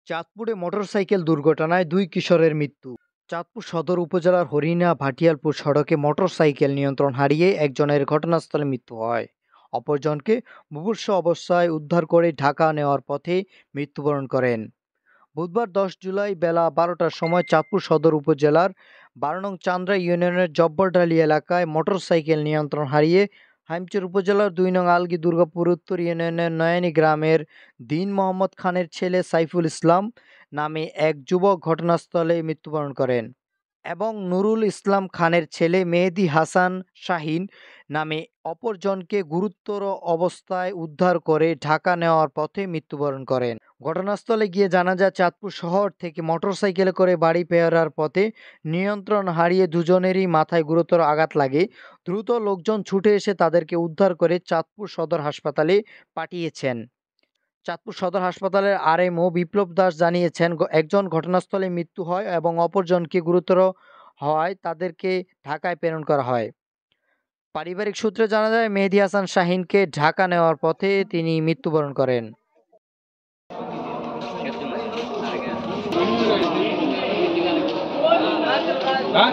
চাঁদপুরে মোটরসাইকেল দুর্ঘটনায় ২ কিশোরের মৃত্যু। চাঁদপুর সদর উপজেলার হরিণা ভাটিয়ালপুর সড়কে মোটরসাইকেল নিয়ন্ত্রণ হারিয়ে একজনের ঘটনাস্থলে মৃত্যু হয়। অপরজনকে মুমূর্ষু অবস্থায় উদ্ধার করে ঢাকা নেওয়ার পথে মৃত্যুবরণ করেন। বুধবার ১০ জুলাই বেলা ১২টার সময় চাঁদপুর সদর উপজেলার ১২ নং চান্দ্রা ইউনিয়নের জব্বরডালি এলাকায় মোটরসাইকেল নিয়ন্ত্রণ হারিয়ে হাইমচর উপজেলার ২ নং আলগী দুর্গাপুর উত্তর ইউনিয়নের নয়ানী গ্রামের দীন মোহাম্মদ খানের ছেলে সাইফুল ইসলাম নামে এক যুবক ঘটনাস্থলে মৃত্যুবরণ করেন এবং নুরুল ইসলাম খানের ছেলে মেহেদী হাসান শাহীন নামে অপরজনকে গুরুতর অবস্থায় উদ্ধার করে ঢাকা নেওয়ার পথে মৃত্যুবরণ করেন। ঘটনাস্থলে গিয়ে জানা যায় চাঁদপুর শহর থেকে মোটরসাইকেলে করে বাড়ি ফেরার পথে নিয়ন্ত্রণ হারিয়ে দুজনেরই মাথায় গুরুতর আঘাত লাগে। দ্রুত লোকজন ছুটে এসে তাদেরকে উদ্ধার করে চাঁদপুর সদর হাসপাতালে পাঠিয়েছেন। চাঁদপুর সদর হাসপাতালের আরএমও বিপ্লব দাস জানিয়েছেন, একজন ঘটনাস্থলে মৃত্যু হয় এবং অপরজনকে গুরুতর হওয়ায় তাদেরকে ঢাকায় প্রেরণ করা হয়। পারিবারিক সূত্রে জানা যায় মেহেদী হাসান শাহীনকে ঢাকা নেওয়ার পথে তিনি মৃত্যুবরণ করেন। হ্যাঁ